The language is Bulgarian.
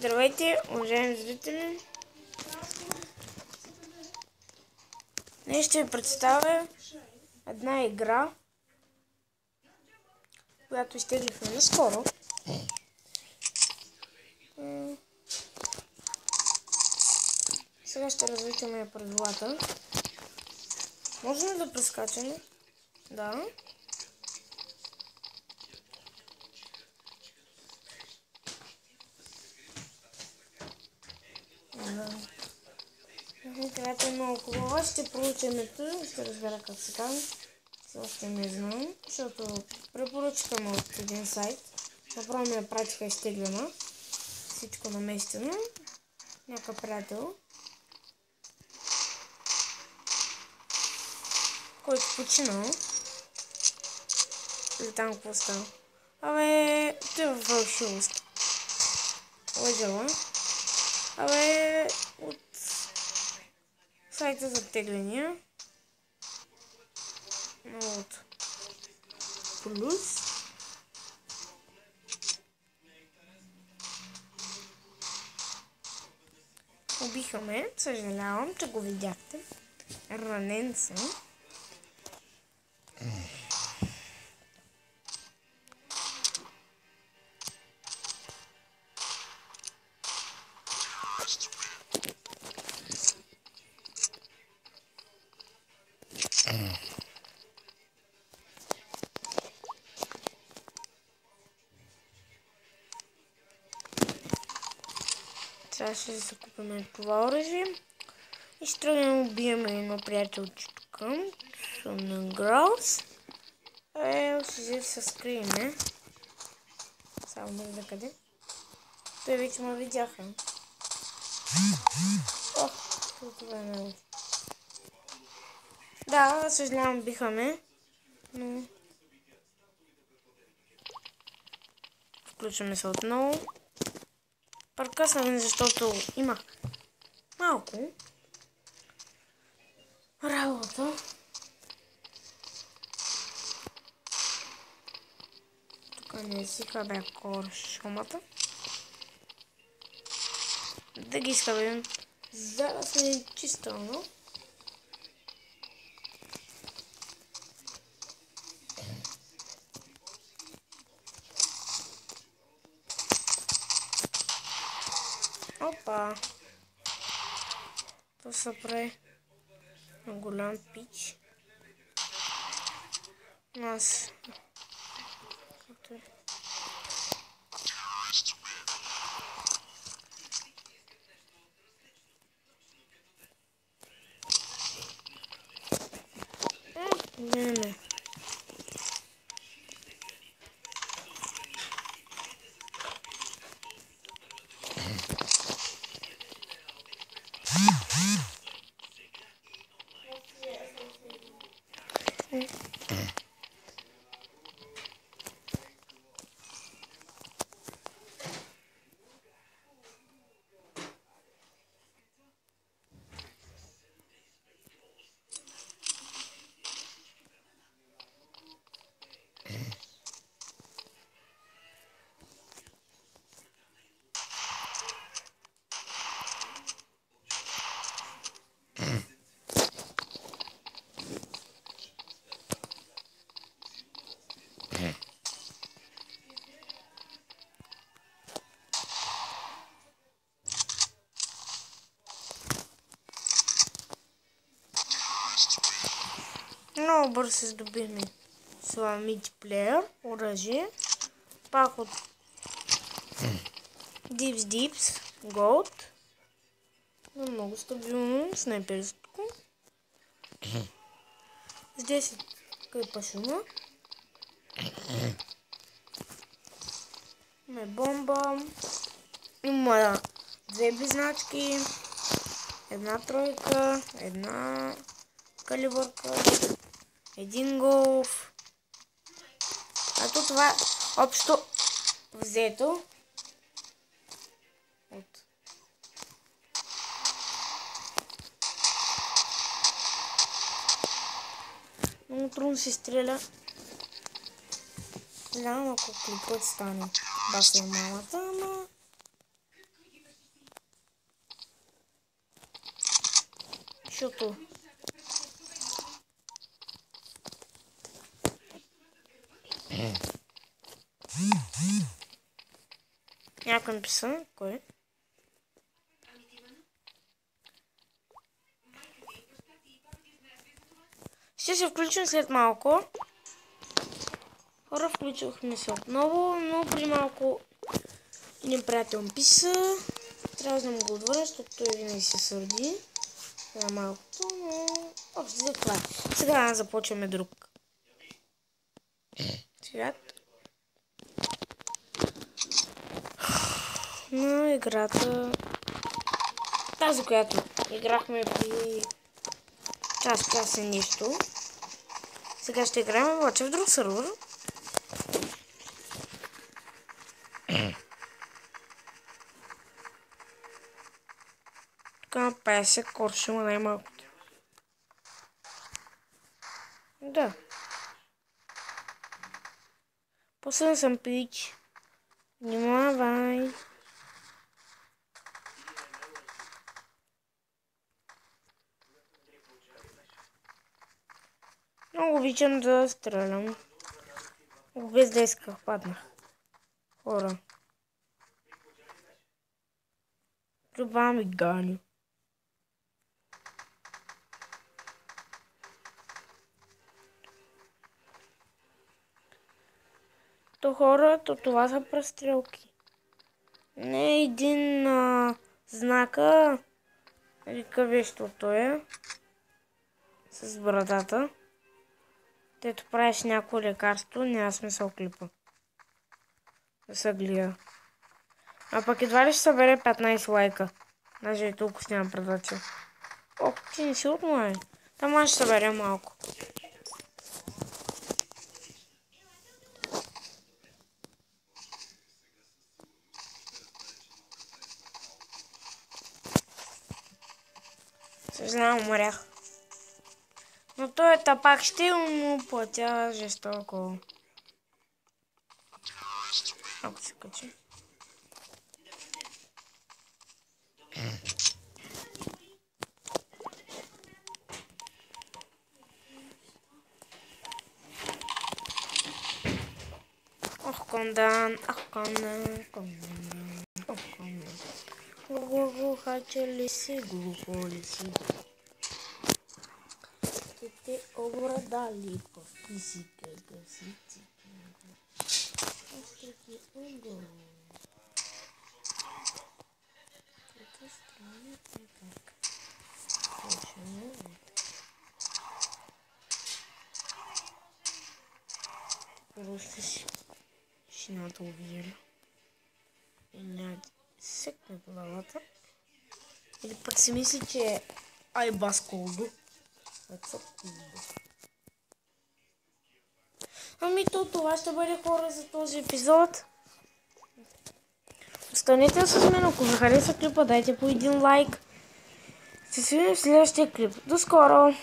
Здравейте, уважаеми зрители! Днес ще ви представя една игра, която изтеглихме наскоро. Сега ще развитаме правилата. Можем ли да прескачаме? Да. Играта е много хубава. Ще проучим ето, ще разбера как се казва. Още не знам, защото препоръчкаме от един сайт. Направо ми я пратиха изтеглена. Всичко наместено. Някакъв приятел, който починал. Или там какво става? Абе, той е фалшивост. Лъжала. Абе, от сайта за тегления. От плюс. Убиха ме, съжалявам, че го видяхте. Ранен съм. Сега ще се купим това оръжие и ще тръгнем убием едно приятелче тук. Сумнен Граус. Ще се скриеме. Само да видя къде. Той вече ме видяха. О, това е много. Да, съжалявам, биха ме. Но... Включваме се отново. Прекъснахме, защото имах малко работа. Тук не си хабя коршумата. Да ги изхабим, за да сме чистално. Опа! То се прави на голям пич. Нас. Както е. Не. Много бързо се здобихме с мултиплеер оръжие. Пак от Dips Gold. Много стабилно снайперско. С 10 къпа шума. Има бомба. Има две близначки. Една тройка. Една калибърка. Един голф. Ето това е общо взето от много трудно се стреля. Знам ако клипът стане баса малата, ама защото... Някой написа, кой? Ще се включим след малко. Хора, включихме се отново, но при малко един приятел ми писа. Трябва да му го отвърна, защото той винаги се сърди. Това е малкото, но... Общо за това. Сега започваме друг. Свят. На играта... Тази, която играхме при... час и нещо. Сега ще играем обаче в друг сервер. Тук на 50 корши има най-малкото. Да. После съм пич. Внимавай. Много обичам да стрелям. Без да исках, паднах. Хора. Това ми гани. То хора, това са престрелки. Не един знака. Какъв нещо той е. С брадата. Тето правиш някакво лекарство, няма смисъл клипа. Да се гледа. А пък едва ли ще събере 15 лайка. Даже и толкова няма предача. Ох, ти не си от мое. Там аз ще събере малко. Съжалявам, умрях. Но той е тапак, ще му платя жестоко. Ако се качи. Ох, кондан, кондан. Глухо ли си, глухо ли си? Те обрадали по физика, гасици. Острики угол. Это странно, как. Почему? Просто щената увидели. Или секне главата. Или пък си мисли, че е айбас колдо. Ами това ще бъде, хора, за този епизод. Останете с мен, ако ви хареса клипа, дайте по един лайк. Ще се видим в следващия клип. До скоро!